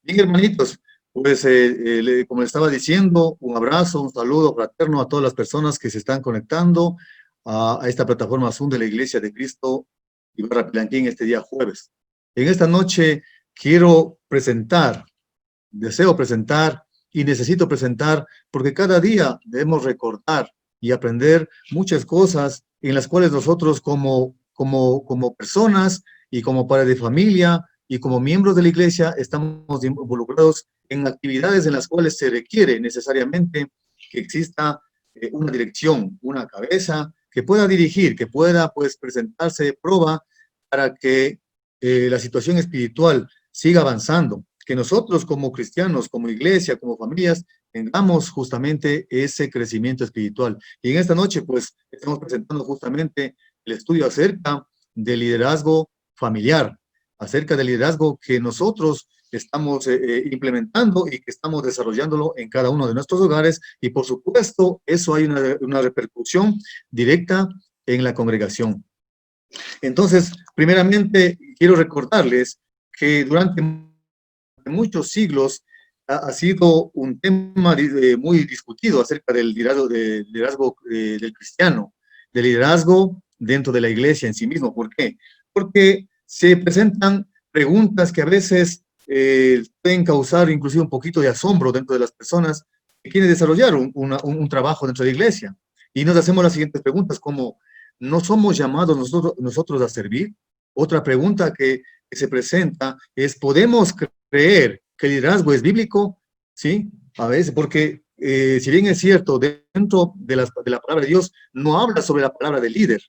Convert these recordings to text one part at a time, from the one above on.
Bien, hermanitos, pues como les estaba diciendo, un abrazo, un saludo fraterno a todas las personas que se están conectando a esta plataforma Zoom de la Iglesia de Cristo y Barra Pilanquín este día jueves. En esta noche quiero presentar, deseo presentar y necesito presentar, porque cada día debemos recordar y aprender muchas cosas en las cuales nosotros como personas y como padres de familia y como miembros de la iglesia estamos involucrados en actividades en las cuales se requiere necesariamente que exista una dirección, una cabeza que pueda dirigir, que pueda pues presentarse de prueba para que la situación espiritual siga avanzando, que nosotros como cristianos, como iglesia, como familias, tengamos justamente ese crecimiento espiritual. Y en esta noche, pues, estamos presentando justamente el estudio acerca del liderazgo familiar, acerca del liderazgo que nosotros estamos implementando y que estamos desarrollándolo en cada uno de nuestros hogares. Y por supuesto, eso hay una repercusión directa en la congregación. Entonces, primeramente, quiero recordarles que durante muchos siglos ha sido un tema muy discutido acerca del liderazgo del cristiano, del liderazgo dentro de la iglesia en sí mismo. ¿Por qué? Porque se presentan preguntas que a veces pueden causar inclusive un poquito de asombro dentro de las personas que quieren desarrollar un trabajo dentro de la iglesia. Y nos hacemos las siguientes preguntas, como, ¿no somos llamados nosotros a servir? Otra pregunta que se presenta es, ¿podemos creer que el liderazgo es bíblico? Sí, a veces, porque si bien es cierto, dentro de la palabra de Dios no habla sobre la palabra de líder,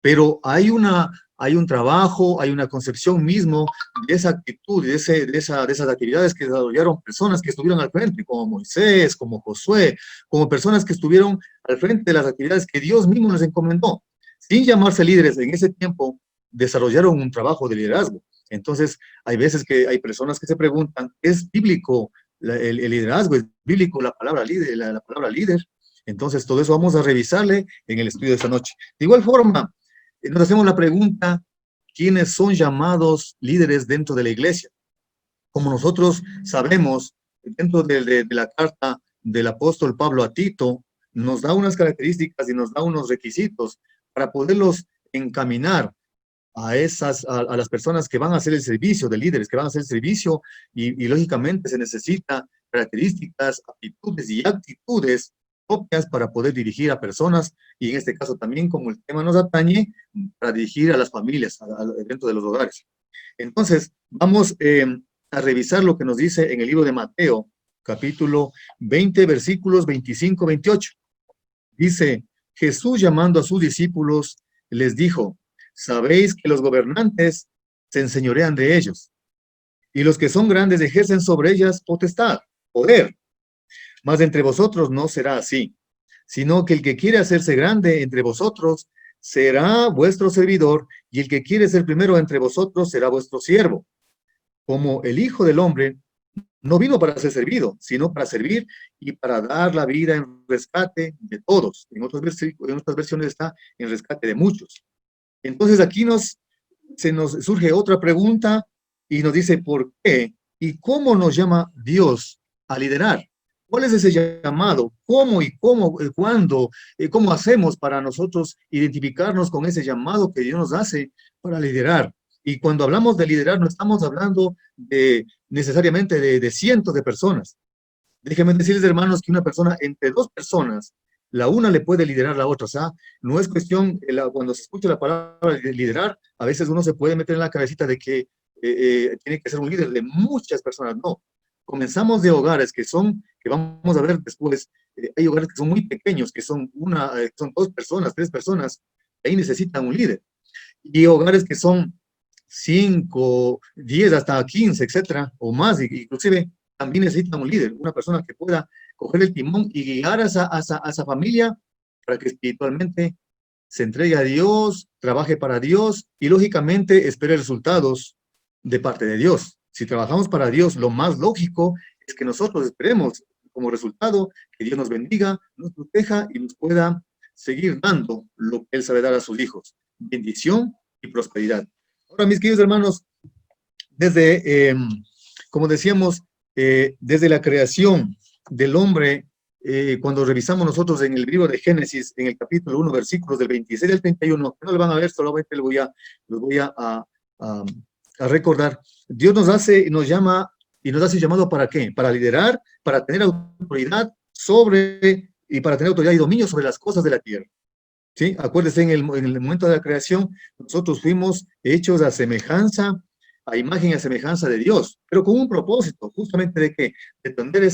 pero hay un trabajo, hay una concepción mismo de esa actitud, de esas actividades que desarrollaron personas que estuvieron al frente, como Moisés, como Josué, como personas que estuvieron al frente de las actividades que Dios mismo les encomendó. Sin llamarse líderes en ese tiempo, desarrollaron un trabajo de liderazgo. Entonces, hay veces que hay personas que se preguntan, ¿es bíblico el liderazgo? ¿Es bíblico la palabra líder? La palabra líder? Entonces, todo eso vamos a revisarle en el estudio de esta noche. De igual forma, nos hacemos la pregunta, ¿quiénes son llamados líderes dentro de la iglesia? Como nosotros sabemos, dentro de la carta del apóstol Pablo a Tito, nos da unas características y nos da unos requisitos para poderlos encaminar a las personas que van a hacer el servicio, de líderes que van a hacer el servicio, y lógicamente se necesita características, aptitudes y actitudes propias para poder dirigir a personas, y en este caso también, como el tema nos atañe, para dirigir a las familias dentro de los hogares. Entonces, vamos a revisar lo que nos dice en el libro de Mateo, capítulo 20, versículos 25-28. Dice, Jesús llamando a sus discípulos, les dijo, sabéis que los gobernantes se enseñorean de ellos, y los que son grandes ejercen sobre ellas potestad, poder. Mas entre vosotros no será así, sino que el que quiere hacerse grande entre vosotros será vuestro servidor, y el que quiere ser primero entre vosotros será vuestro siervo. Como el Hijo del Hombre no vino para ser servido, sino para servir y para dar la vida en rescate de todos. En otras versiones está en rescate de muchos. Entonces aquí se nos surge otra pregunta y nos dice por qué y cómo nos llama Dios a liderar. ¿Cuál es ese llamado? ¿Cómo y cuándo? ¿Cómo hacemos para nosotros identificarnos con ese llamado que Dios nos hace para liderar? Y cuando hablamos de liderar, no estamos hablando necesariamente de cientos de personas. Déjenme decirles, hermanos, que una persona, entre dos personas, la una le puede liderar a la otra. O sea, no es cuestión, cuando se escucha la palabra de liderar, a veces uno se puede meter en la cabecita de que tiene que ser un líder de muchas personas. No. Comenzamos de hogares que vamos a ver después, hay hogares que son muy pequeños, que son dos personas, tres personas, ahí necesitan un líder. Y hogares que son 5, 10, hasta 15, etcétera, o más, inclusive también necesitan un líder, una persona que pueda coger el timón y guiar a esa familia para que espiritualmente se entregue a Dios, trabaje para Dios y lógicamente espere resultados de parte de Dios. Si trabajamos para Dios, lo más lógico es que nosotros esperemos como resultado que Dios nos bendiga, nos proteja y nos pueda seguir dando lo que Él sabe dar a sus hijos, bendición y prosperidad. Ahora, mis queridos hermanos, desde, como decíamos, desde la creación del hombre, cuando revisamos nosotros en el libro de Génesis, en el capítulo 1, versículos del 26 al 31, no lo van a ver, solamente los voy a recordar. Dios nos hace, nos llama y nos hace llamado ¿para qué? Para liderar, para tener autoridad sobre, y para tener autoridad y dominio sobre las cosas de la tierra. ¿Sí? Acuérdense, en el momento de la creación, nosotros fuimos hechos a semejanza, a imagen y a semejanza de Dios, pero con un propósito, justamente de que, de tener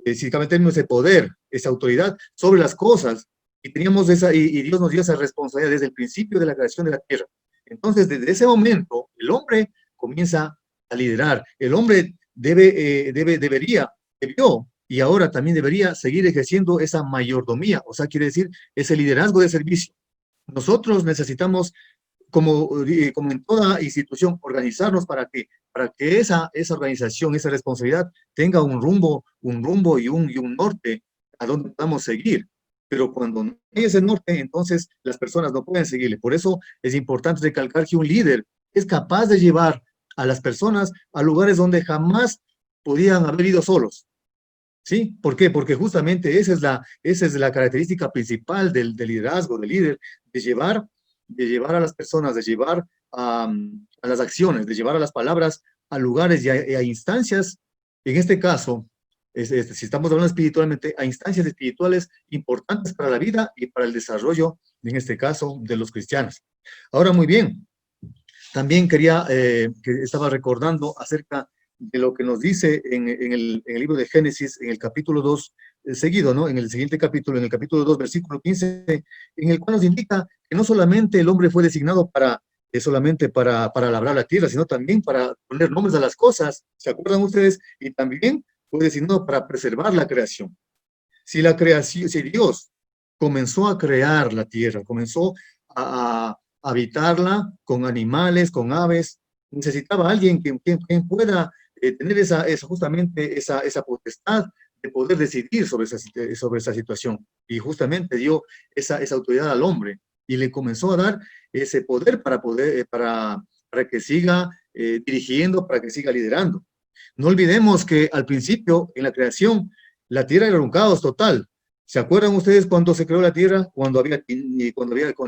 físicamente ese poder, esa autoridad sobre las cosas, y teníamos y Dios nos dio esa responsabilidad desde el principio de la creación de la tierra. Entonces, desde ese momento, el hombre comienza a liderar. El hombre debió, y ahora también debería seguir ejerciendo esa mayordomía, o sea, quiere decir, ese liderazgo de servicio. Nosotros necesitamos, como en toda institución, organizarnos para que esa organización, esa responsabilidad tenga un rumbo y un norte a donde podamos seguir. Pero cuando no hay ese norte, entonces las personas no pueden seguirle. Por eso es importante recalcar que un líder es capaz de llevar a las personas a lugares donde jamás podían haber ido solos. ¿Sí? ¿Por qué? Porque justamente esa es la característica principal del liderazgo, del líder, de llevar a las personas, de llevar a las acciones, de llevar a las palabras a lugares y a instancias, en este caso, si estamos hablando espiritualmente, a instancias espirituales importantes para la vida y para el desarrollo, en este caso, de los cristianos. Ahora, muy bien, también que estaba recordando acerca de lo que nos dice en el libro de Génesis, en el capítulo 2, seguido, ¿no? En el siguiente capítulo, en el capítulo 2, versículo 15, en el cual nos indica que no solamente el hombre fue designado solamente para labrar la tierra, sino también para poner nombres a las cosas, ¿se acuerdan ustedes? Y también fue designado para preservar la creación. Si Dios comenzó a crear la tierra, comenzó a habitarla con animales, con aves, necesitaba alguien quien pueda tener justamente esa potestad de poder decidir sobre esa situación. Y justamente dio esa autoridad al hombre y le comenzó a dar ese poder para que siga dirigiendo, para que siga liderando. No olvidemos que al principio, en la creación, la tierra era un caos total. ¿Se acuerdan ustedes cuando se creó la tierra? Cuando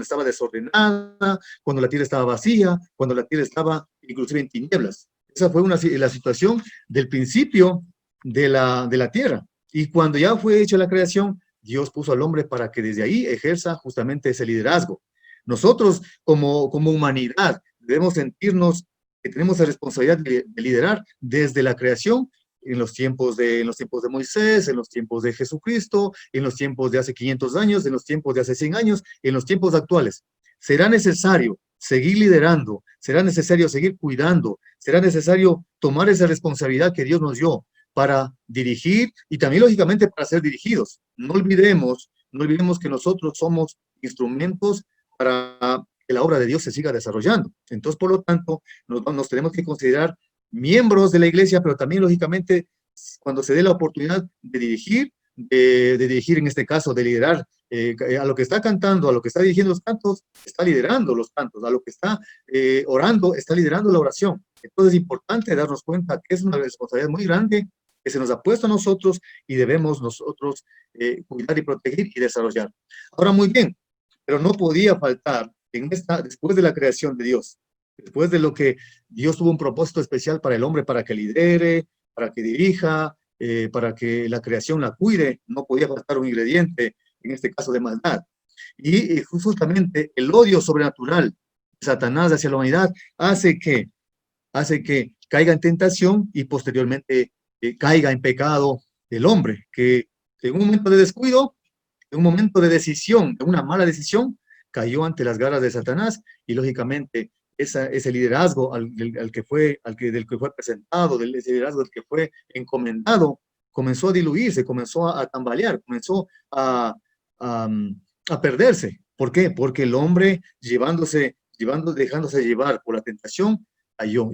estaba desordenada, cuando la tierra estaba vacía, cuando la tierra estaba inclusive en tinieblas. Esa fue la situación del principio de la tierra. Y cuando ya fue hecha la creación, Dios puso al hombre para que desde ahí ejerza justamente ese liderazgo. Nosotros, como humanidad, debemos sentirnos que tenemos la responsabilidad de liderar desde la creación en los tiempos de Moisés, en los tiempos de Jesucristo, en los tiempos de hace 500 años, en los tiempos de hace 100 años, en los tiempos actuales. Será necesario seguir liderando, será necesario seguir cuidando, será necesario tomar esa responsabilidad que Dios nos dio para dirigir y también, lógicamente, para ser dirigidos. No olvidemos que nosotros somos instrumentos para que la obra de Dios se siga desarrollando. Entonces, por lo tanto, nos tenemos que considerar miembros de la iglesia, pero también, lógicamente, cuando se dé la oportunidad de dirigir en este caso, de liderar a lo que está cantando, a lo que está dirigiendo los cantos, está liderando los cantos, a lo que está orando, está liderando la oración. Entonces es importante darnos cuenta que es una responsabilidad muy grande que se nos ha puesto a nosotros y debemos nosotros cuidar y proteger y desarrollar. Ahora, muy bien, pero no podía faltar después de la creación de Dios, después de lo que Dios tuvo un propósito especial para el hombre, para que lidere, para que dirija, para que la creación la cuide, no podía faltar un ingrediente, en este caso de maldad. Y justamente el odio sobrenatural de Satanás hacia la humanidad hace que caiga en tentación y posteriormente caiga en pecado el hombre, que en un momento de descuido, en un momento de decisión, de una mala decisión, cayó ante las garras de Satanás y lógicamente ese liderazgo del que fue presentado, ese liderazgo del que fue encomendado, comenzó a diluirse, comenzó a tambalear, comenzó a, a perderse. ¿Por qué? Porque el hombre dejándose llevar por la tentación, cayó,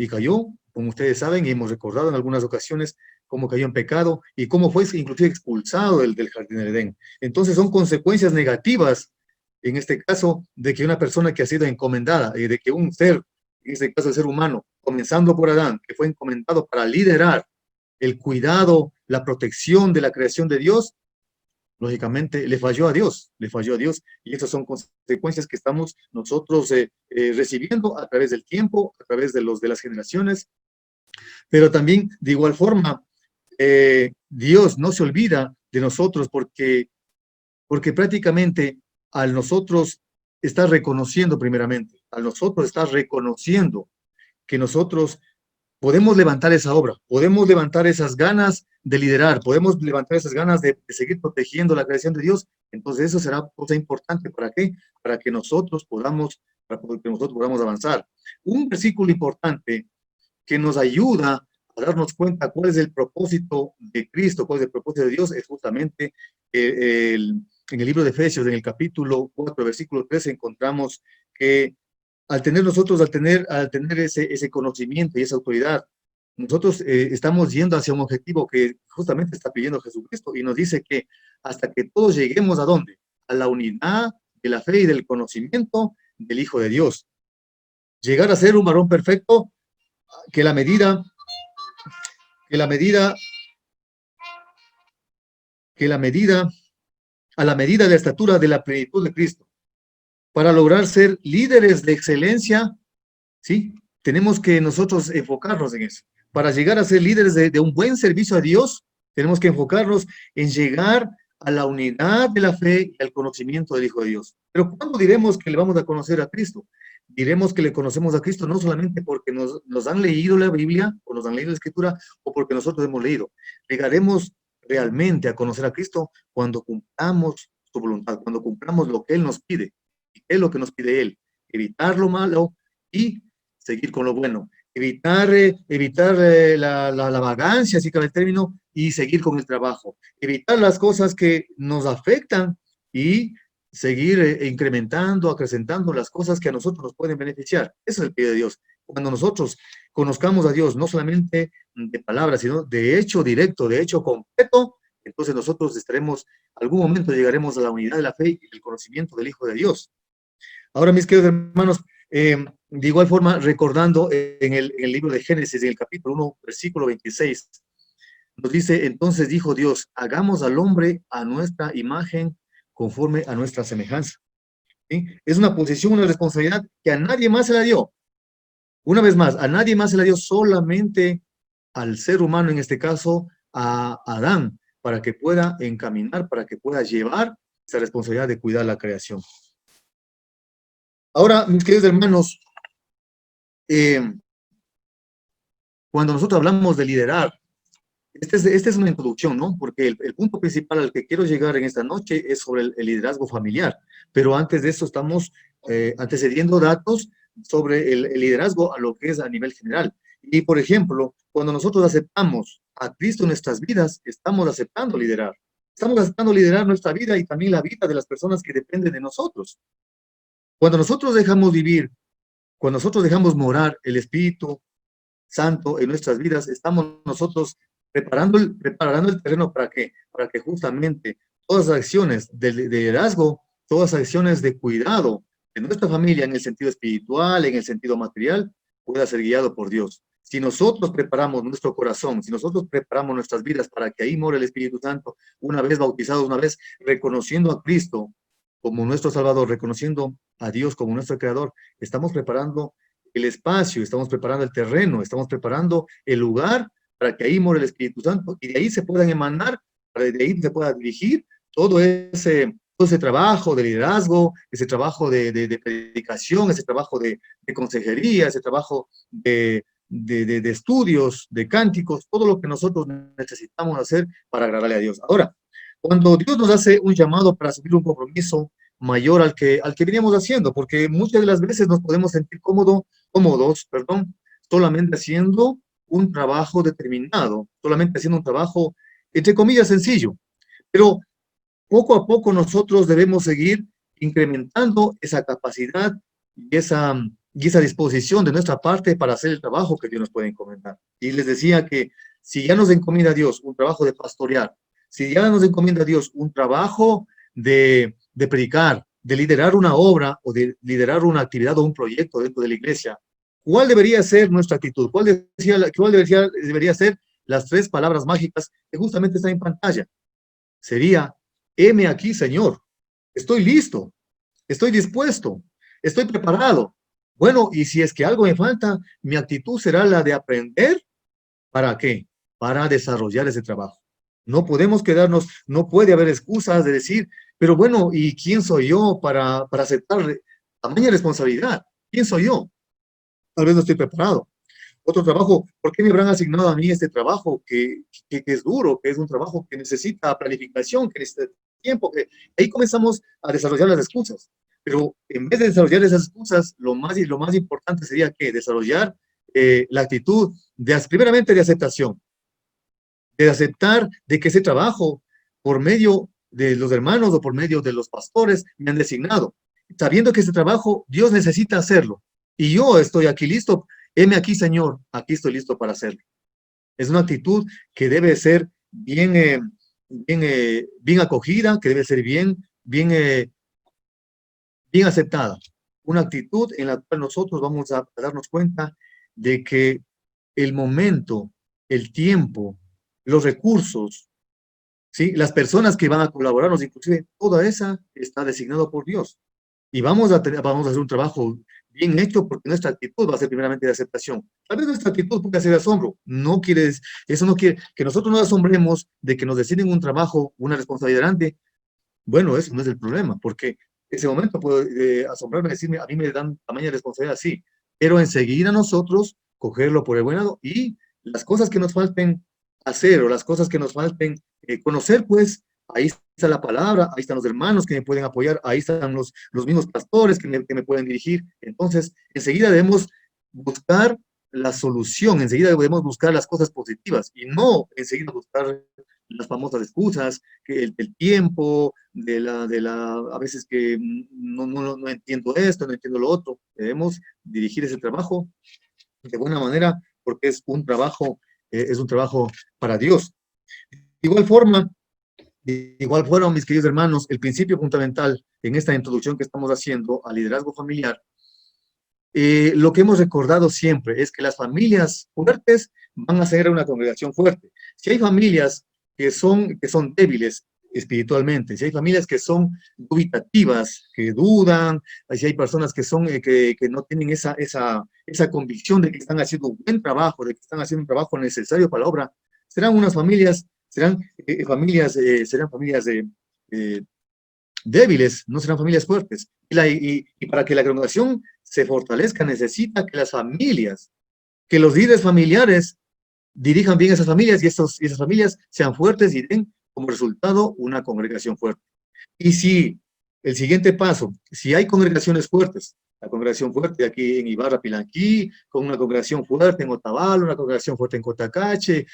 como ustedes saben, y hemos recordado en algunas ocasiones cómo cayó en pecado y cómo fue inclusive expulsado del jardín del Edén. Entonces son consecuencias negativas, en este caso, de que una persona que ha sido encomendada, y de que un ser, en este caso el ser humano, comenzando por Adán, que fue encomendado para liderar, el cuidado, la protección de la creación de Dios, lógicamente le falló a Dios, y estas son consecuencias que estamos nosotros recibiendo a través del tiempo, a través de las generaciones, pero también de igual forma, Dios no se olvida de nosotros porque prácticamente al nosotros está reconociendo primeramente, al nosotros está reconociendo que nosotros podemos levantar esa obra, podemos levantar esas ganas de liderar, podemos levantar esas ganas de seguir protegiendo la creación de Dios. Entonces eso será cosa importante. ¿Para qué? Para que nosotros podamos avanzar. Un versículo importante que nos ayuda a darnos cuenta cuál es el propósito de Cristo, cuál es el propósito de Dios, es justamente en el libro de Efesios, en el capítulo 4, versículo 13, encontramos que al tener ese conocimiento y esa autoridad, nosotros estamos yendo hacia un objetivo que justamente está pidiendo Jesucristo y nos dice que hasta que todos lleguemos ¿a dónde? A la unidad de la fe y del conocimiento del Hijo de Dios. Llegar a ser un varón perfecto que la medida, que la medida, que la medida, a la medida de la estatura de la plenitud de Cristo. Para lograr ser líderes de excelencia, ¿sí? Tenemos que nosotros enfocarnos en eso. Para llegar a ser líderes de un buen servicio a Dios, tenemos que enfocarnos en llegar a la unidad de la fe y al conocimiento del Hijo de Dios. Pero ¿cuándo diremos que le vamos a conocer a Cristo? Diremos que le conocemos a Cristo no solamente porque nos han leído la Biblia o nos han leído la Escritura o porque nosotros hemos leído. Llegaremos realmente a conocer a Cristo cuando cumplamos su voluntad, cuando cumplamos lo que Él nos pide. ¿Y qué es lo que nos pide Él? Evitar lo malo y seguir con lo bueno. Evitar la vagancia, así cabe el término, y seguir con el trabajo. Evitar las cosas que nos afectan y seguir incrementando, acrecentando las cosas que a nosotros nos pueden beneficiar. Eso es el pedido de Dios. Cuando nosotros conozcamos a Dios, no solamente de palabras, sino de hecho directo, de hecho concreto, entonces nosotros algún momento llegaremos a la unidad de la fe y el conocimiento del Hijo de Dios. Ahora, mis queridos hermanos, de igual forma, recordando en el libro de Génesis, en el capítulo 1, versículo 26, nos dice, entonces dijo Dios, hagamos al hombre a nuestra imagen, conforme a nuestra semejanza. ¿Sí? Es una posición, una responsabilidad que a nadie más se la dio. Una vez más, a nadie más se la dio, solamente al ser humano, en este caso, a Adán, para que pueda encaminar, para que pueda llevar esa responsabilidad de cuidar la creación. Ahora, mis queridos hermanos, cuando nosotros hablamos de liderar, esta es una introducción, ¿no? Porque el punto principal al que quiero llegar en esta noche es sobre el liderazgo familiar. Pero antes de eso estamos antecediendo datos sobre el liderazgo a lo que es a nivel general. Y, por ejemplo, cuando nosotros aceptamos a Cristo en nuestras vidas, estamos aceptando liderar. Estamos aceptando liderar nuestra vida y también la vida de las personas que dependen de nosotros. Cuando nosotros dejamos vivir, cuando nosotros dejamos morar el Espíritu Santo en nuestras vidas, estamos nosotros preparando el terreno para que justamente todas las acciones de liderazgo, todas las acciones de cuidado de nuestra familia en el sentido espiritual, en el sentido material, pueda ser guiado por Dios. Si nosotros preparamos nuestro corazón, si nosotros preparamos nuestras vidas para que ahí more el Espíritu Santo, una vez bautizados, una vez reconociendo a Cristo como nuestro Salvador, reconociendo a Dios como nuestro Creador, estamos preparando el espacio, estamos preparando el terreno, estamos preparando el lugar para que ahí more el Espíritu Santo y de ahí se puedan emanar, para de ahí se pueda dirigir todo ese trabajo de liderazgo, ese trabajo de predicación, ese trabajo de consejería, ese trabajo de estudios, de cánticos, todo lo que nosotros necesitamos hacer para agradarle a Dios. Ahora, cuando Dios nos hace un llamado para asumir un compromiso mayor al que veníamos haciendo, porque muchas de las veces nos podemos sentir cómodos, solamente haciendo un trabajo determinado, solamente haciendo un trabajo, entre comillas, sencillo. Pero poco a poco nosotros debemos seguir incrementando esa capacidad y esa disposición de nuestra parte para hacer el trabajo que Dios nos puede encomendar. Y les decía que si ya nos encomienda Dios un trabajo de pastorear, si ya nos encomienda Dios un trabajo de predicar, de liderar una obra o de liderar una actividad o un proyecto dentro de la iglesia, ¿cuál debería ser nuestra actitud? ¿Cuál debería ser las tres palabras mágicas que justamente están en pantalla. Sería, heme aquí, Señor, estoy listo, estoy dispuesto, estoy preparado. Bueno, y si es que algo me falta, mi actitud será la de aprender. ¿Para qué? Para desarrollar ese trabajo. No podemos quedarnos, no puede haber excusas de decir, pero bueno, ¿y quién soy yo para aceptar tamaña responsabilidad? ¿Quién soy yo? Tal vez no estoy preparado. Otro trabajo, ¿por qué me habrán asignado a mí este trabajo que es duro, que es un trabajo que necesita planificación, que necesita tiempo? Ahí comenzamos a desarrollar las excusas. Pero en vez de desarrollar esas excusas, lo más importante sería que desarrollar la actitud primeramente de aceptación, de aceptar de que ese trabajo, por medio de los hermanos o por medio de los pastores, me han designado, sabiendo que ese trabajo Dios necesita hacerlo. Y yo estoy aquí listo, heme aquí, Señor, aquí estoy listo para hacerlo. Es una actitud que debe ser bien acogida, que debe ser bien aceptada. Una actitud en la cual nosotros vamos a darnos cuenta de que el momento, el tiempo, los recursos, ¿sí? Las personas que van a colaborarnos, inclusive toda esa está designado por Dios. Y vamos a hacer un trabajo bien hecho porque nuestra actitud va a ser primeramente de aceptación. Tal vez nuestra actitud puede ser de asombro. Eso no quiere que nosotros nos asombremos de que nos deciden un trabajo, una responsabilidad grande. Bueno, eso no es el problema, porque ese momento puede asombrarme, decirme, a mí me dan tamaña responsabilidad, sí, pero enseguida nosotros cogerlo por el buen lado y las cosas que nos falten hacer o las cosas que nos falten conocer, pues ahí está la palabra, ahí están los hermanos que me pueden apoyar, ahí están los mismos pastores que me pueden dirigir. Entonces, enseguida debemos buscar la solución, enseguida debemos buscar las cosas positivas y no enseguida buscar las famosas excusas, que el tiempo, a veces que no entiendo esto, no entiendo lo otro. Debemos dirigir ese trabajo de buena manera porque es un trabajo para Dios. De igual forma, mis queridos hermanos, el principio fundamental en esta introducción que estamos haciendo al liderazgo familiar, lo que hemos recordado siempre es que las familias fuertes van a ser una congregación fuerte. Si hay familias que son débiles espiritualmente, si hay familias que son dubitativas, que dudan, si hay personas que no tienen esa convicción de que están haciendo un buen trabajo, de que están haciendo un trabajo necesario para la obra, serán unas familias, serán familias débiles, no serán familias fuertes. Y para que la congregación se fortalezca, necesita que las familias, que los líderes familiares dirijan bien esas familias y esas familias sean fuertes y den como resultado una congregación fuerte. Y si el siguiente paso, si hay congregaciones fuertes, la congregación fuerte aquí en Ibarra, Pilanquí, con una congregación fuerte en Otavalo, una congregación fuerte en Cotacache,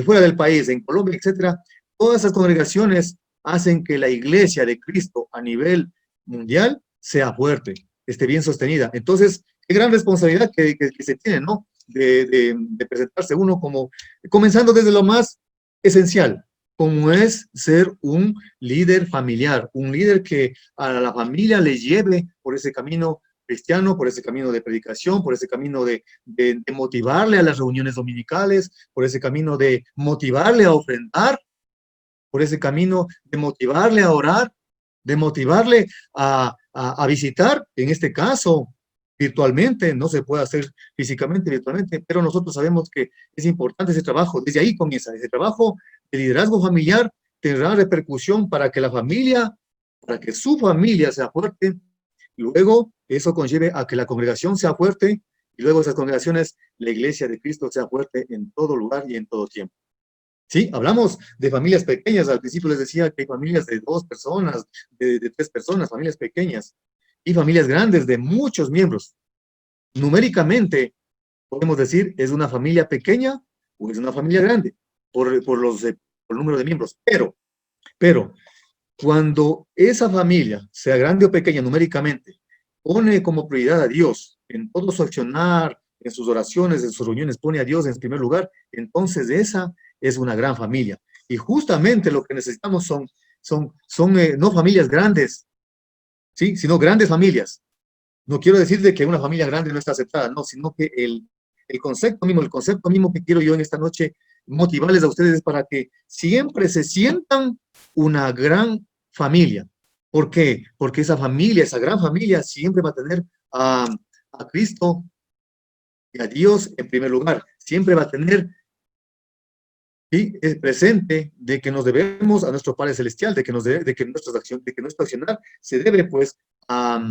fuera del país, en Colombia, etcétera, todas esas congregaciones hacen que la iglesia de Cristo a nivel mundial sea fuerte, esté bien sostenida. Entonces, qué gran responsabilidad que se tiene, ¿no? De presentarse uno como, comenzando desde lo más esencial, como es ser un líder familiar, un líder que a la familia le lleve por ese camino cristiano, por ese camino de predicación, por ese camino de motivarle a las reuniones dominicales, por ese camino de motivarle a ofrendar, por ese camino de motivarle a orar, de motivarle a visitar, en este caso, virtualmente, no se puede hacer físicamente, virtualmente, pero nosotros sabemos que es importante ese trabajo. Desde ahí comienza ese trabajo de liderazgo familiar, tendrá repercusión para que la familia, para que su familia sea fuerte, luego eso conlleve a que la congregación sea fuerte, y luego esas congregaciones, la iglesia de Cristo sea fuerte en todo lugar y en todo tiempo. Sí, hablamos de familias pequeñas. Al principio les decía que hay familias de 2 personas, de 3 personas, familias pequeñas, y familias grandes de muchos miembros. Numéricamente, podemos decir, es una familia pequeña o es una familia grande por el número de miembros. Pero, cuando esa familia, sea grande o pequeña numéricamente, pone como prioridad a Dios en todo su accionar, en sus oraciones, en sus reuniones, pone a Dios en primer lugar, entonces esa es una gran familia. Y justamente lo que necesitamos son no familias grandes, ¿sí? Sino grandes familias. No quiero decir de que una familia grande no está aceptada, no, sino que el concepto mismo que quiero yo en esta noche motivarles a ustedes para que siempre se sientan una gran familia. ¿Por qué? Porque esa familia, esa gran familia, siempre va a tener a Cristo y a Dios en primer lugar. Siempre va a tener, ¿sí?, el presente de que nos debemos a nuestro Padre Celestial, de que, de que nuestro accionar se debe, pues, a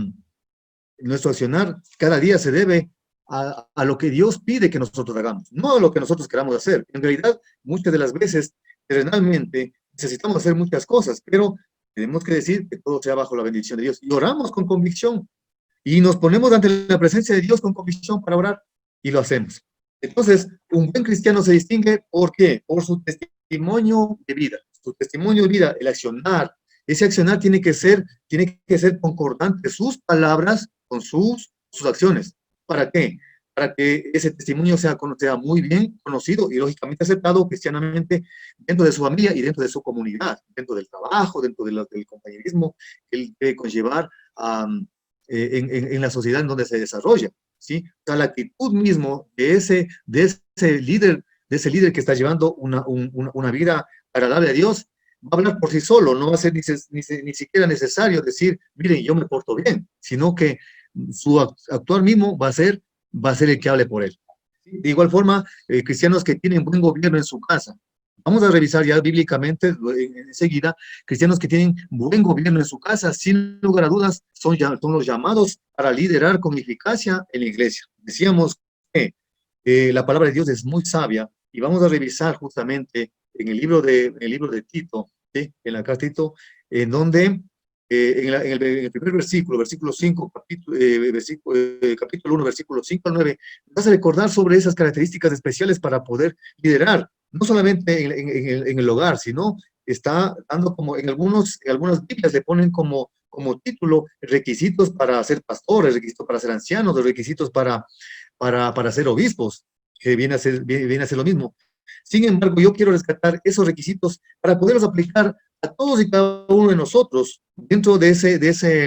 nuestro accionar cada día se debe a lo que Dios pide que nosotros hagamos, no a lo que nosotros queramos hacer. En realidad, muchas de las veces, terrenalmente, necesitamos hacer muchas cosas, pero tenemos que decir que todo sea bajo la bendición de Dios. Y oramos con convicción, y nos ponemos ante la presencia de Dios con convicción para orar, y lo hacemos. Entonces, un buen cristiano se distingue, ¿por qué? Por su testimonio de vida. Su testimonio de vida, el accionar. Ese accionar tiene que ser concordante, sus palabras con sus acciones. ¿Para qué? Para que ese testimonio sea muy bien conocido y lógicamente aceptado cristianamente dentro de su familia y dentro de su comunidad, dentro del trabajo, dentro del compañerismo que él debe conllevar en la sociedad en donde se desarrolla, ¿sí? O sea, la actitud mismo de ese líder que está llevando una vida agradable a Dios, va a hablar por sí solo, no va a ser ni siquiera necesario decir, miren, yo me porto bien, sino que su actuar mismo va a ser el que hable por él. De igual forma, cristianos que tienen buen gobierno en su casa. Vamos a revisar ya bíblicamente enseguida, cristianos que tienen buen gobierno en su casa, sin lugar a dudas, son los llamados para liderar con eficacia en la iglesia. Decíamos que la palabra de Dios es muy sabia y vamos a revisar justamente en el libro de Tito, ¿sí?, en la carta de Tito, en donde en el primer versículo 5, capítulo 1, versículo 5 al 9, vas a recordar sobre esas características especiales para poder liderar, no solamente en el hogar, sino está dando como en algunas Biblias le ponen como título requisitos para ser pastores, requisitos para ser ancianos, requisitos para ser obispos, que viene a ser lo mismo. Sin embargo, yo quiero rescatar esos requisitos para poderlos aplicar a todos y cada uno de nosotros dentro de esa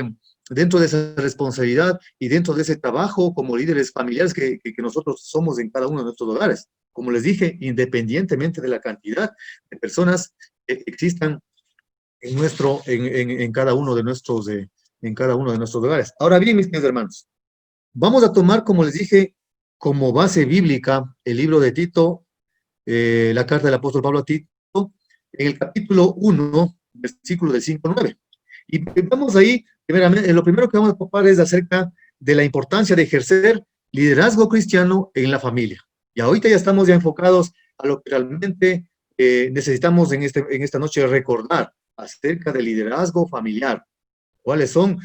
responsabilidad y dentro de ese trabajo como líderes familiares que nosotros somos en cada uno de nuestros hogares. Como les dije, independientemente de la cantidad de personas que existan en cada uno de nuestros hogares. Ahora bien, mis queridos hermanos, vamos a tomar, como les dije, como base bíblica el libro de Tito, la carta del apóstol Pablo a Tito, en el capítulo 1, versículo del 5 al 9. Y vamos ahí, primeramente, lo primero que vamos a topar es acerca de la importancia de ejercer liderazgo cristiano en la familia. Y ahorita ya estamos ya enfocados a lo que realmente necesitamos en esta noche recordar acerca del liderazgo familiar. ¿Cuáles son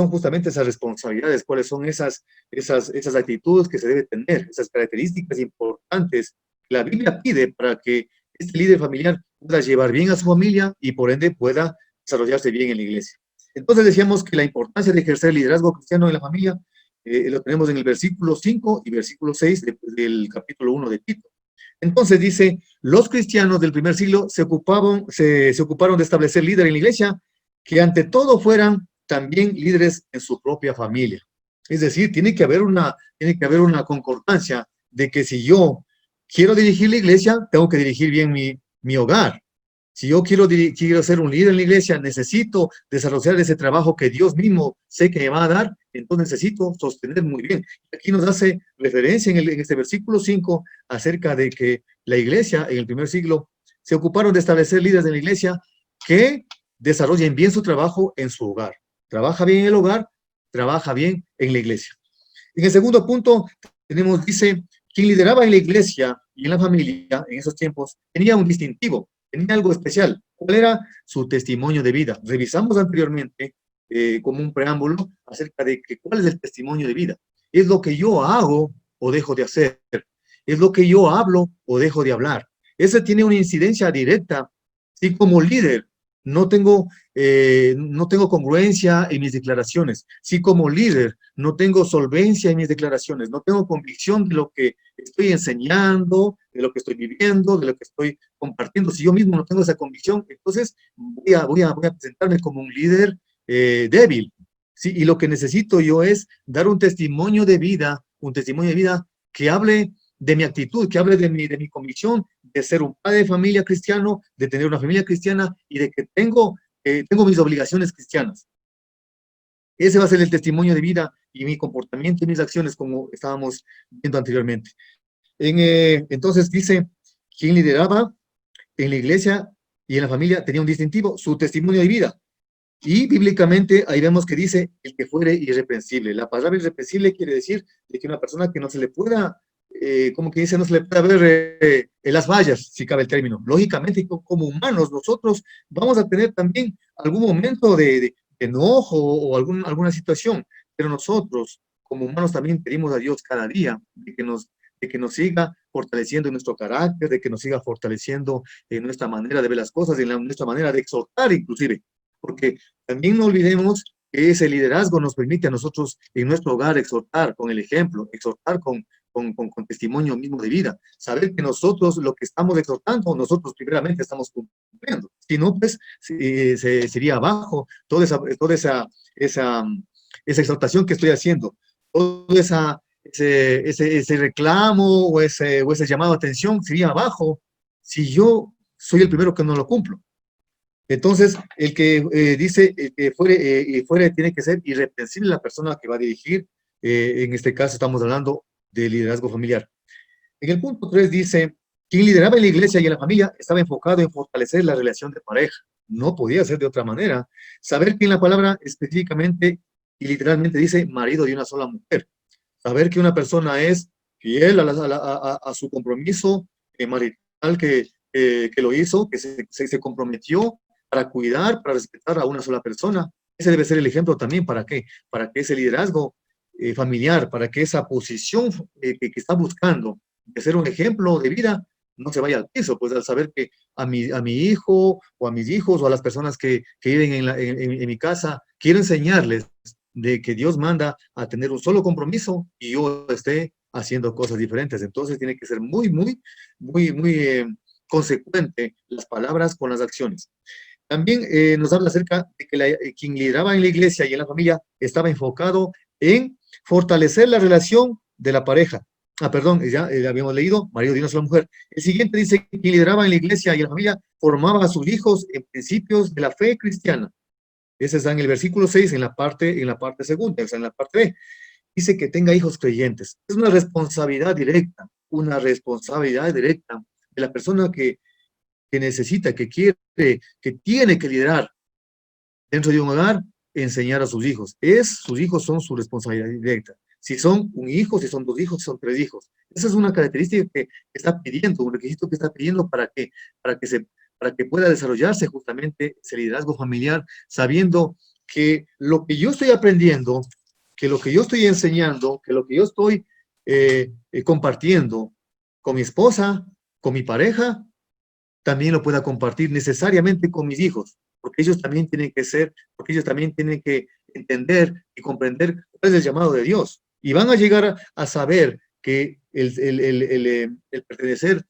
justamente esas responsabilidades? ¿Cuáles son esas actitudes que se debe tener? Esas características importantes que la Biblia pide para que este líder familiar pueda llevar bien a su familia y por ende pueda desarrollarse bien en la iglesia. Entonces decíamos que la importancia de ejercer liderazgo cristiano en la familia lo tenemos en el versículo 5 y versículo 6 del capítulo 1 de Tito. Entonces dice, los cristianos del primer siglo se ocuparon de establecer líderes en la iglesia que ante todo fueran también líderes en su propia familia. Es decir, tiene que haber una concordancia de que si yo quiero dirigir la iglesia, tengo que dirigir bien mi hogar. Si yo quiero ser un líder en la iglesia, necesito desarrollar ese trabajo que Dios mismo sé que me va a dar, entonces necesito sostener muy bien. Aquí nos hace referencia en este versículo 5 acerca de que la iglesia en el primer siglo se ocuparon de establecer líderes en la iglesia que desarrollen bien su trabajo en su hogar. Trabaja bien en el hogar, trabaja bien en la iglesia. En el segundo punto, dice, quien lideraba en la iglesia y en la familia en esos tiempos tenía un distintivo, tenía algo especial. ¿Cuál era? Su testimonio de vida. Revisamos anteriormente como un preámbulo acerca de cuál es el testimonio de vida. Es lo que yo hago o dejo de hacer. Es lo que yo hablo o dejo de hablar. Eso tiene una incidencia directa. Sí, como líder, no tengo congruencia en mis declaraciones. Si como líder no tengo solvencia en mis declaraciones, no tengo convicción de lo que estoy enseñando, de lo que estoy viviendo, de lo que estoy compartiendo, si yo mismo no tengo esa convicción, entonces voy a presentarme como un líder débil. ¿Sí? Y lo que necesito yo es dar un testimonio de vida que hable de mi actitud, que hable de mi convicción, de ser un padre de familia cristiano, de tener una familia cristiana y de que tengo mis obligaciones cristianas. Ese va a ser el testimonio de vida y mi comportamiento y mis acciones, como estábamos viendo anteriormente. Entonces dice, quien lideraba en la iglesia y en la familia tenía un distintivo, su testimonio de vida. Y bíblicamente ahí vemos que dice el que fuere irreprensible. La palabra irreprensible quiere decir de que una persona que no se le pueda, como que dice, no se le pueda ver en las vallas, si cabe el término. Lógicamente, como humanos, nosotros vamos a tener también algún momento de enojo o alguna situación, pero nosotros, como humanos, también pedimos a Dios cada día de que nos siga fortaleciendo en nuestro carácter, de que nos siga fortaleciendo en nuestra manera de ver las cosas, en nuestra manera de exhortar inclusive, porque también no olvidemos que ese liderazgo nos permite a nosotros en nuestro hogar exhortar con el ejemplo, exhortar con testimonio mismo de vida, saber que nosotros lo que estamos exhortando, nosotros primeramente estamos cumpliendo, si no, pues sería abajo toda esa exhortación que estoy haciendo, todo ese reclamo o ese llamado a atención sería abajo si yo soy el primero que no lo cumplo. Entonces, el que dice, el que fuere tiene que ser irreprensible la persona que va a dirigir. En este caso estamos hablando de liderazgo familiar. En el punto 3 dice, quien lideraba en la iglesia y en la familia estaba enfocado en fortalecer la relación de pareja. No podía ser de otra manera. Saber que en la palabra específicamente y literalmente dice marido de una sola mujer. Saber que una persona es fiel a su compromiso marital que lo hizo, que se comprometió para cuidar, para respetar a una sola persona. Ese debe ser el ejemplo también, ¿para qué? Para que ese liderazgo familiar, para que esa posición que está buscando de ser un ejemplo de vida no se vaya al piso, pues al saber que a mi hijo o a mis hijos o a las personas que viven en mi casa, quiero enseñarles de que Dios manda a tener un solo compromiso y yo esté haciendo cosas diferentes. Entonces tiene que ser muy consecuente las palabras con las acciones. También nos habla acerca de que quien lideraba en la iglesia y en la familia estaba enfocado en fortalecer la relación de la pareja. Perdón, ya habíamos leído, marido de una sola mujer. El siguiente dice que quien lideraba en la iglesia y en la familia formaba a sus hijos en principios de la fe cristiana. Ese está en el versículo 6, en la parte segunda, o sea, en la parte B. Dice que tenga hijos creyentes. Es una responsabilidad directa de la persona que necesita, que quiere, que tiene que liderar dentro de un hogar, enseñar a sus hijos. Sus hijos son su responsabilidad directa. Si son un hijo, si son dos hijos, si son tres hijos. Esa es una característica que está pidiendo, un requisito que está pidiendo para que pueda desarrollarse justamente ese liderazgo familiar, sabiendo que lo que yo estoy aprendiendo, que lo que yo estoy enseñando, que lo que yo estoy compartiendo con mi esposa, con mi pareja, también lo pueda compartir necesariamente con mis hijos, porque ellos también tienen que entender y comprender cuál es el llamado de Dios. Y van a llegar a saber que el pertenecer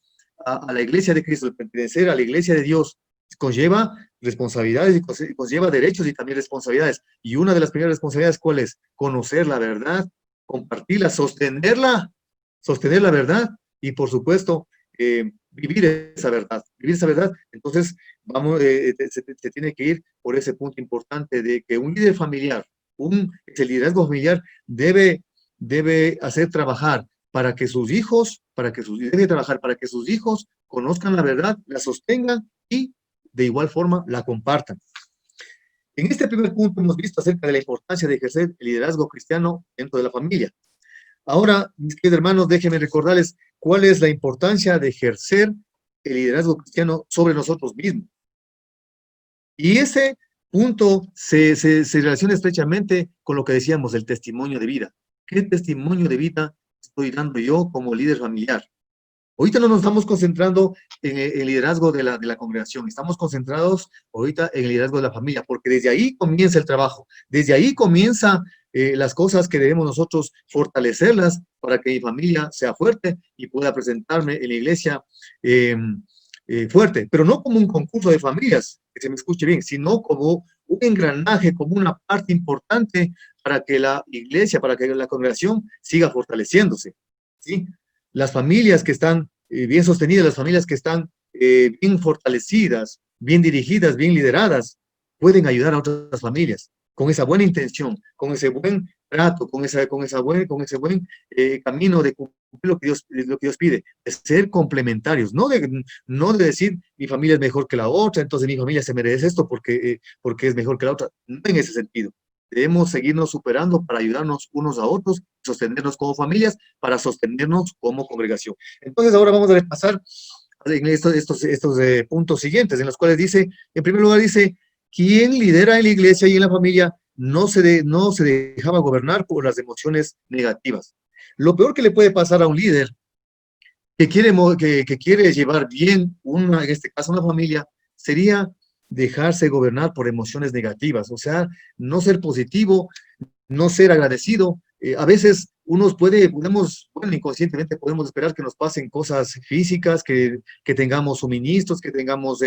a la iglesia de Cristo, el pertenecer a la iglesia de Dios, conlleva responsabilidades y conlleva derechos y también responsabilidades. Y una de las primeras responsabilidades, ¿cuál es? Conocer la verdad, compartirla, sostener la verdad y, por supuesto, vivir esa verdad. Entonces, se tiene que ir por ese punto importante de que un líder familiar, el liderazgo familiar debe hacer trabajar debe trabajar para que sus hijos conozcan la verdad, la sostengan y de igual forma la compartan. En este primer punto hemos visto acerca de la importancia de ejercer el liderazgo cristiano dentro de la familia. Ahora, mis queridos hermanos, déjenme recordarles cuál es la importancia de ejercer el liderazgo cristiano sobre nosotros mismos. Y ese punto se relaciona estrechamente con lo que decíamos del testimonio de vida. ¿Qué testimonio de vida estoy dando yo como líder familiar? Ahorita no nos estamos concentrando en el liderazgo de la congregación, estamos concentrados ahorita en el liderazgo de la familia, porque desde ahí comienza el trabajo, desde ahí comienza las cosas que debemos nosotros fortalecerlas para que mi familia sea fuerte y pueda presentarme en la iglesia fuerte, pero no como un concurso de familias, que se me escuche bien, sino como un engranaje, como una parte importante para que la iglesia, para que la congregación siga fortaleciéndose, ¿sí? Las familias que están bien sostenidas, las familias que están bien fortalecidas, bien dirigidas, bien lideradas, pueden ayudar a otras familias con esa buena intención, con ese buen trato, con ese buen camino de cumplir lo que Dios pide, de ser complementarios, no de decir mi familia es mejor que la otra, entonces mi familia se merece esto porque es mejor que la otra, no en ese sentido. Debemos seguirnos superando para ayudarnos unos a otros, sostenernos como familias, para sostenernos como congregación. Entonces ahora vamos a repasar en estos puntos siguientes, en los cuales dice, en primer lugar dice, quien lidera en la iglesia y en la familia no se dejaba gobernar por las emociones negativas. Lo peor que le puede pasar a un líder que quiere llevar bien, en este caso una familia, sería dejarse gobernar por emociones negativas, o sea, no ser positivo, no ser agradecido. A veces bueno, inconscientemente podemos esperar que nos pasen cosas físicas, que tengamos suministros, que tengamos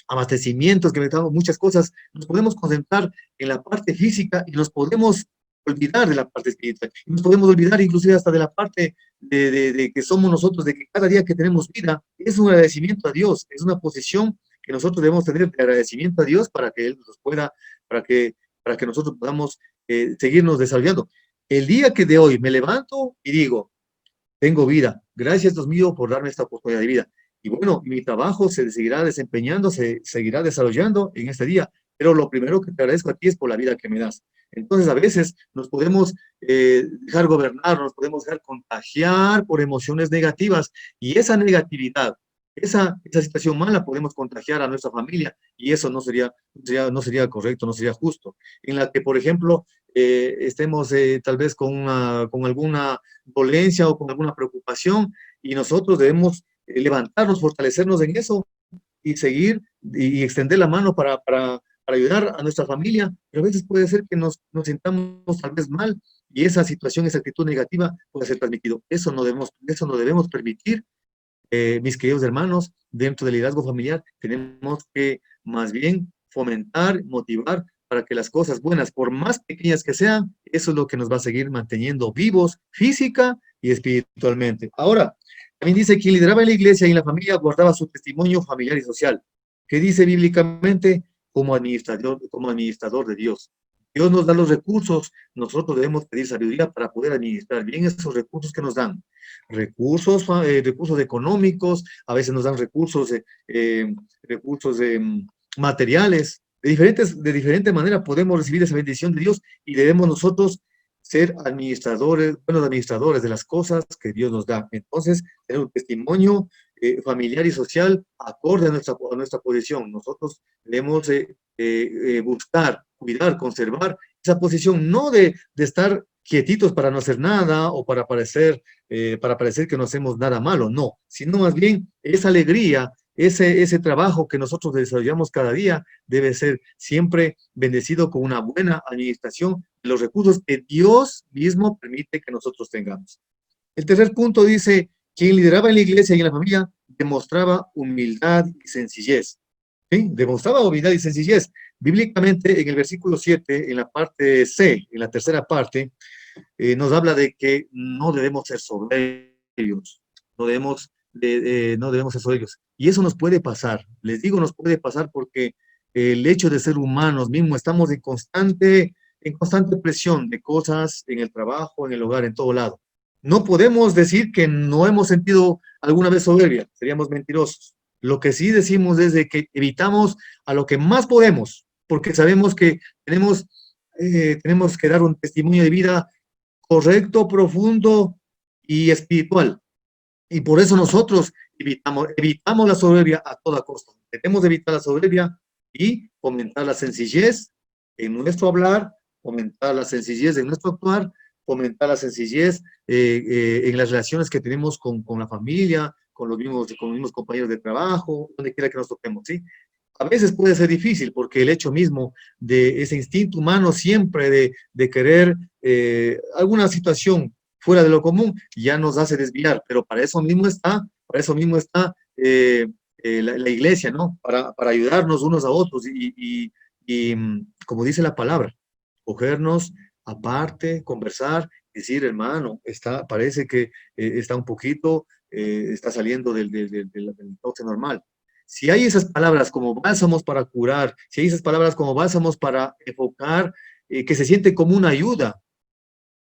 abastecimientos, que tengamos muchas cosas. Nos podemos concentrar en la parte física y nos podemos olvidar de la parte espiritual. Y nos podemos olvidar inclusive hasta de la parte de que somos nosotros, de que cada día que tenemos vida es un agradecimiento a Dios, es una posición que nosotros debemos tener de agradecimiento a Dios para que Él nos pueda, para que, para que nosotros podamos seguirnos desarrollando. El día que de hoy me levanto y digo, tengo vida, gracias Dios mío por darme esta oportunidad de vida. Y bueno, mi trabajo se seguirá desempeñando, se seguirá desarrollando en este día, pero lo primero que te agradezco a ti es por la vida que me das. Entonces a veces nos podemos dejar gobernar, nos podemos dejar contagiar por emociones negativas y esa negatividad, esa situación mala podemos contagiar a nuestra familia y eso no sería correcto, no sería justo. En la que, por ejemplo, estemos tal vez con alguna dolencia o con alguna preocupación y nosotros debemos levantarnos, fortalecernos en eso y seguir y extender la mano para ayudar a nuestra familia, pero a veces puede ser que nos sintamos tal vez mal y esa situación, esa actitud negativa puede ser transmitido. Eso no debemos permitir, mis queridos hermanos, dentro del liderazgo familiar, tenemos que más bien fomentar, motivar para que las cosas buenas, por más pequeñas que sean, eso es lo que nos va a seguir manteniendo vivos física y espiritualmente. Ahora, también dice que lideraba en la iglesia y en la familia guardaba su testimonio familiar y social, que dice bíblicamente como administrador de Dios. Dios nos da los recursos, nosotros debemos pedir sabiduría para poder administrar bien esos recursos que nos dan recursos económicos, a veces nos dan recursos materiales, de diferente manera podemos recibir esa bendición de Dios y debemos nosotros ser buenos administradores de las cosas que Dios nos da. Entonces, tener un testimonio familiar y social acorde a nuestra posición. Nosotros debemos buscar, cuidar, conservar esa posición, no de estar quietitos para no hacer nada o para parecer que no hacemos nada malo, no, sino más bien esa alegría, ese trabajo que nosotros desarrollamos cada día debe ser siempre bendecido con una buena administración de los recursos que Dios mismo permite que nosotros tengamos. El tercer punto dice, quien lideraba en la iglesia y en la familia demostraba humildad y sencillez. ¿Sí? Demostraba humildad y sencillez. Bíblicamente, en el versículo 7, en la parte C, en la tercera parte, nos habla de que no debemos ser soberbios, no debemos ser soberbios. Y eso nos puede pasar, les digo, nos puede pasar porque el hecho de ser humanos mismo, estamos en constante presión de cosas en el trabajo, en el hogar, en todo lado. No podemos decir que no hemos sentido alguna vez soberbia, seríamos mentirosos. Lo que sí decimos es de que evitamos a lo que más podemos, porque sabemos que tenemos que dar un testimonio de vida correcto, profundo y espiritual. Y por eso nosotros evitamos la soberbia a toda costa. Debemos evitar la soberbia y fomentar la sencillez en nuestro hablar, fomentar la sencillez en nuestro actuar, fomentar la sencillez en las relaciones que tenemos con la familia, con los mismos compañeros de trabajo, donde quiera que nos toquemos, ¿sí? A veces puede ser difícil porque el hecho mismo de ese instinto humano siempre de querer alguna situación fuera de lo común ya nos hace desviar, pero para eso mismo está la iglesia, ¿no? Para ayudarnos unos a otros como dice la palabra, cogernos aparte, conversar, decir, hermano, parece que está un poquito está saliendo del cauce normal. Si hay esas palabras como bálsamos para curar, si hay esas palabras como bálsamos para enfocar, que se siente como una ayuda,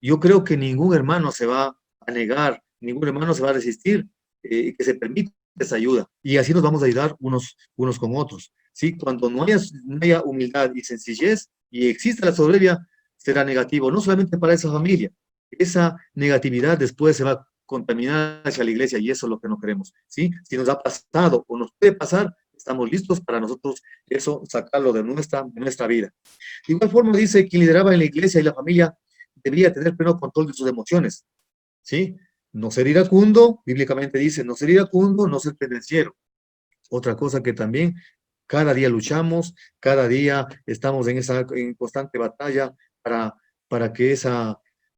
yo creo que ningún hermano se va a negar, ningún hermano se va a resistir, que se permita esa ayuda. Y así nos vamos a ayudar unos con otros. ¿Sí? Cuando no haya humildad y sencillez y existe la soberbia, será negativo, no solamente para esa familia. Esa negatividad después se va a contaminar hacia la iglesia y eso es lo que no queremos. ¿Sí? Si nos ha pasado o nos puede pasar, estamos listos para nosotros eso sacarlo de nuestra vida. De igual forma dice, quien lideraba en la iglesia y la familia debería tener pleno control de sus emociones, ¿sí? No ser iracundo, bíblicamente dice, no ser iracundo, no ser pendenciero. Otra cosa que también cada día luchamos, cada día estamos en constante batalla para, para que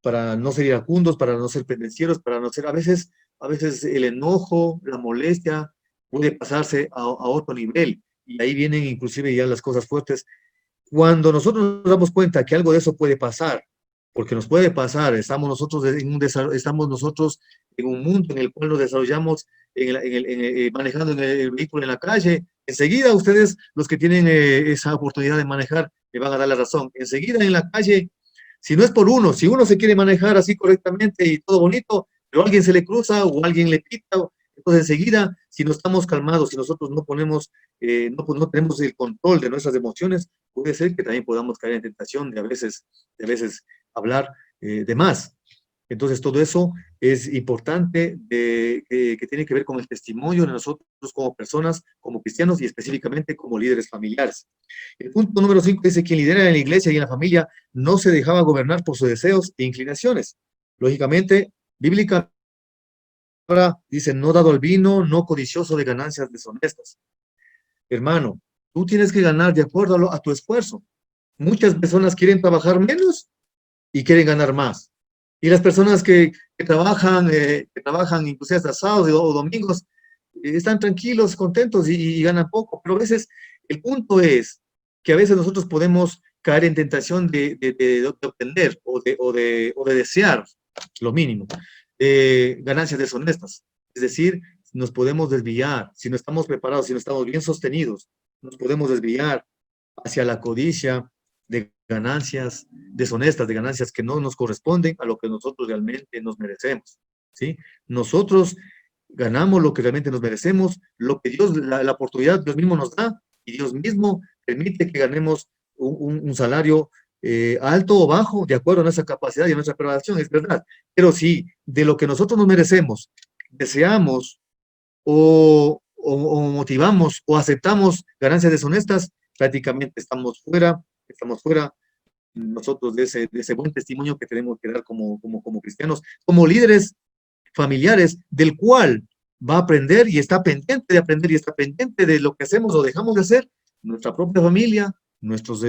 para no ser iracundos, para no ser pendencieros, para no ser, a veces el enojo, la molestia puede pasarse a otro nivel y ahí vienen inclusive ya las cosas fuertes. Cuando nosotros nos damos cuenta que algo de eso puede pasar, porque nos puede pasar, estamos nosotros en un mundo en el cual nos desarrollamos manejando en el vehículo en la calle, enseguida ustedes, los que tienen esa oportunidad de manejar, me van a dar la razón. Enseguida en la calle, si no es por uno, si uno se quiere manejar así correctamente y todo bonito, pero alguien se le cruza o alguien le pita, entonces enseguida, si no estamos calmados, si nosotros no ponemos, no tenemos el control de nuestras emociones, puede ser que también podamos caer en tentación de a veces hablar de más. Entonces, todo eso es importante, que tiene que ver con el testimonio de nosotros como personas, como cristianos y específicamente como líderes familiares. El punto número 5 dice, quien lidera en la iglesia y en la familia no se dejaba gobernar por sus deseos e inclinaciones. Lógicamente, bíblicamente, dice, no dado al vino, no codicioso de ganancias deshonestas. Hermano, tú tienes que ganar de acuerdo a tu esfuerzo. Muchas personas quieren trabajar menos y quieren ganar más. Y las personas que trabajan inclusive hasta sábados o domingos, están tranquilos, contentos y ganan poco. Pero a veces el punto es que a veces nosotros podemos caer en tentación de obtener o de desear lo mínimo, ganancias deshonestas. Es decir, nos podemos desviar, si no estamos preparados, si no estamos bien sostenidos, nos podemos desviar hacia la codicia de ganancias deshonestas, de ganancias que no nos corresponden a lo que nosotros realmente nos merecemos, ¿sí? Nosotros ganamos lo que realmente nos merecemos, lo que Dios, la oportunidad Dios mismo nos da, y Dios mismo permite que ganemos un salario alto o bajo, de acuerdo a nuestra capacidad y a nuestra preparación, es verdad. Pero si de lo que nosotros nos merecemos, deseamos o motivamos o aceptamos ganancias deshonestas, prácticamente estamos fuera nosotros de ese buen testimonio que tenemos que dar como cristianos, como líderes familiares, del cual va a aprender y está pendiente de aprender y está pendiente de lo que hacemos o dejamos de hacer, nuestra propia familia, nuestros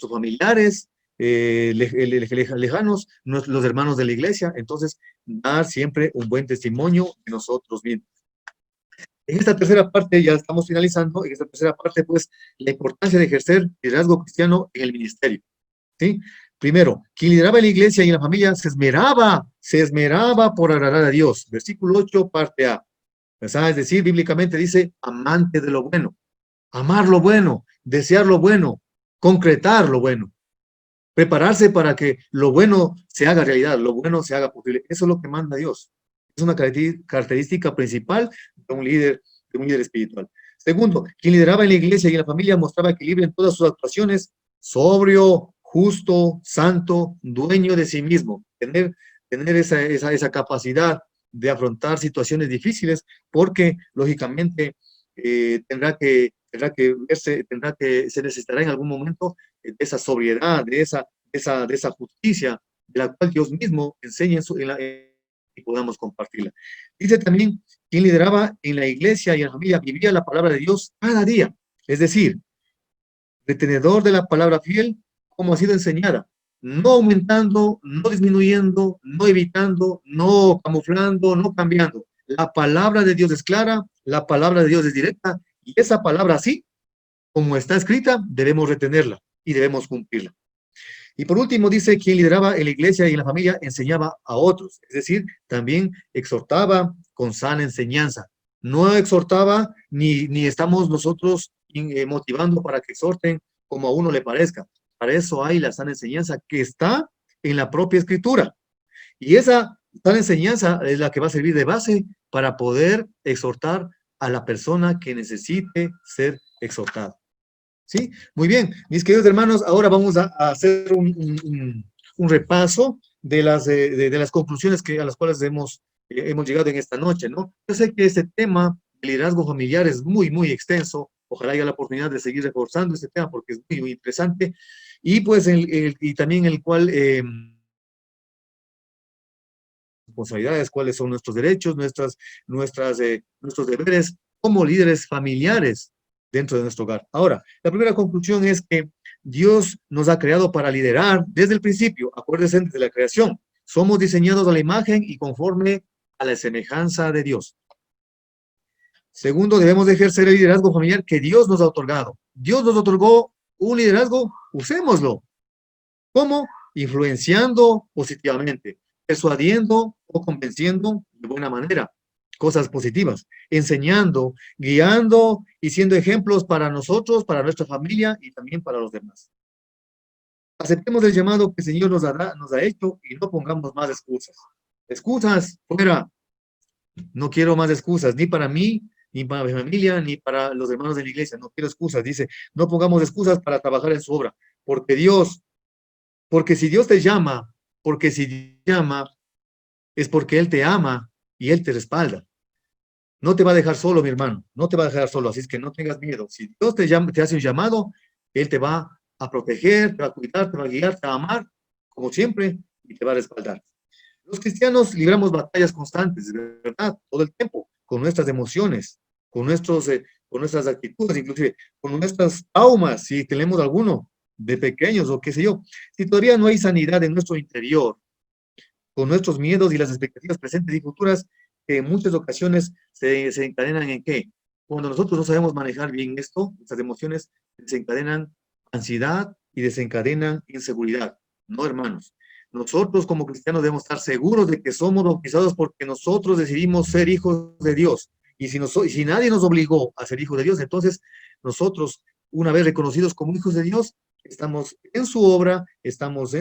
familiares, lejanos, los hermanos de la iglesia. Entonces, dar siempre un buen testimonio de nosotros mismos. En esta tercera parte, ya estamos finalizando, en esta tercera parte, pues, la importancia de ejercer liderazgo cristiano en el ministerio, ¿sí? Primero, quien lideraba en la iglesia y en la familia se esmeraba por agradar a Dios. Versículo 8, parte A. Es decir, bíblicamente dice, amante de lo bueno, amar lo bueno, desear lo bueno, concretar lo bueno, prepararse para que lo bueno se haga realidad, lo bueno se haga posible. Eso es lo que manda Dios. Es una característica principal de un líder espiritual. Segundo, quien lideraba en la iglesia y en la familia mostraba equilibrio en todas sus actuaciones, sobrio, justo, santo, dueño de sí mismo. Tener esa capacidad de afrontar situaciones difíciles, porque lógicamente se necesitará en algún momento de esa sobriedad, de esa justicia, de la cual Dios mismo enseña y podamos compartirla. Dice también, quien lideraba en la iglesia y en la familia vivía la palabra de Dios cada día, es decir, retenedor de la palabra fiel, como ha sido enseñada, no aumentando, no disminuyendo, no evitando, no camuflando, no cambiando. La palabra de Dios es clara, la palabra de Dios es directa, y esa palabra así, como está escrita, debemos retenerla y debemos cumplirla. Y por último dice, quien lideraba en la iglesia y en la familia enseñaba a otros, es decir, también exhortaba con sana enseñanza. No exhortaba ni estamos nosotros motivando para que exhorten como a uno le parezca. Para eso hay la sana enseñanza que está en la propia escritura. Y esa sana enseñanza es la que va a servir de base para poder exhortar a la persona que necesite ser exhortada. ¿Sí? Muy bien, mis queridos hermanos, ahora vamos a hacer un repaso de las conclusiones a las cuales hemos llegado en esta noche, ¿no? Yo sé que este tema, el liderazgo familiar, es muy, muy extenso. Ojalá haya la oportunidad de seguir reforzando este tema porque es muy, muy interesante. Y pues, y también el cual, responsabilidades, cuáles son nuestros derechos, nuestros deberes como líderes familiares dentro de nuestro hogar. Ahora, la primera conclusión es que Dios nos ha creado para liderar desde el principio. Acuérdense de la creación. Somos diseñados a la imagen y conforme a la semejanza de Dios. Segundo, debemos de ejercer el liderazgo familiar que Dios nos ha otorgado. Dios nos otorgó un liderazgo, usémoslo. ¿Cómo? Influenciando positivamente, persuadiendo o convenciendo de buena manera, cosas positivas, enseñando, guiando y siendo ejemplos para nosotros, para nuestra familia y también para los demás. Aceptemos el llamado que el Señor nos ha hecho y no pongamos más excusas. Excusas, fuera. No quiero más excusas, ni para mí, ni para mi familia, ni para los hermanos de la iglesia. No quiero excusas. Dice, no pongamos excusas para trabajar en su obra, porque si Dios te llama, porque si Dios te llama, es porque Él te ama y Él te respalda. No te va a dejar solo, mi hermano, no te va a dejar solo, así es que no tengas miedo. Si Dios te hace un llamado, Él te va a proteger, te va a cuidar, te va a guiar, te va a amar, como siempre, y te va a respaldar. Los cristianos libramos batallas constantes, ¿verdad? Todo el tiempo, con nuestras emociones, con nuestras actitudes, inclusive con nuestras traumas, si tenemos alguno de pequeños o qué sé yo. Si todavía no hay sanidad en nuestro interior, con nuestros miedos y las expectativas presentes y futuras, que en muchas ocasiones se encadenan en qué? Cuando nosotros no sabemos manejar bien esto, estas emociones desencadenan ansiedad y desencadenan inseguridad. No, hermanos. Nosotros como cristianos debemos estar seguros de que somos bautizados porque nosotros decidimos ser hijos de Dios. Y si nadie nos obligó a ser hijos de Dios, entonces nosotros, una vez reconocidos como hijos de Dios, estamos en su obra, estamos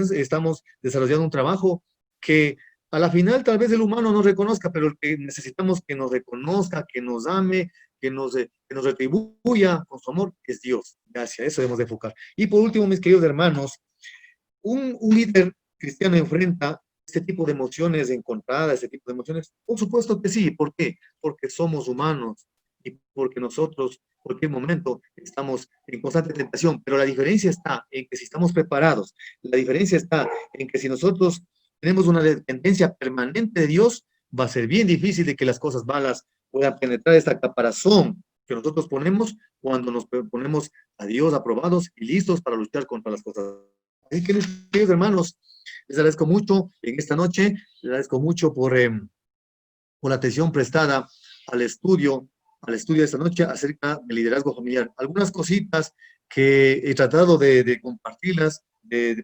desarrollando un trabajo que a la final tal vez el humano no reconozca, pero el que necesitamos que nos reconozca, que nos ame, que nos retribuya con su amor, es Dios. Gracias, eso debemos de enfocar. Y por último, mis queridos hermanos, un líder cristiano enfrenta este tipo de emociones encontradas, este tipo de emociones. Por supuesto que sí. ¿Por qué? Porque somos humanos y porque nosotros, en cualquier momento, estamos en constante tentación. Pero la diferencia está en que si estamos preparados, la diferencia está en que si nosotros tenemos una dependencia permanente de Dios, va a ser bien difícil de que las cosas malas puedan penetrar esta caparazón que nosotros ponemos cuando nos ponemos a Dios aprobados y listos para luchar contra las cosas. Así que, queridos hermanos, les agradezco mucho en esta noche, les agradezco mucho por la atención prestada al estudio de esta noche acerca del liderazgo familiar. Algunas cositas que he tratado de compartirlas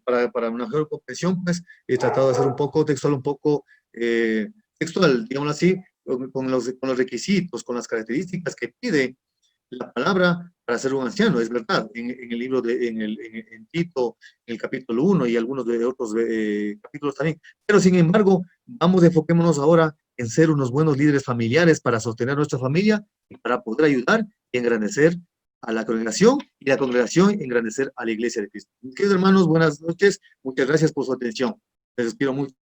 para una mejor comprensión, pues he tratado de hacer un poco textual, textual, digámoslo así, con los requisitos, con las características que pide la palabra para ser un anciano, es verdad, en el libro en Tito, en el capítulo 1 y algunos de otros capítulos también. Pero sin embargo, enfoquémonos ahora en ser unos buenos líderes familiares para sostener nuestra familia y para poder ayudar y engrandecer a la congregación y la congregación engrandecer a la iglesia de Cristo. Mis queridos hermanos, buenas noches, muchas gracias por su atención. Les despido mucho.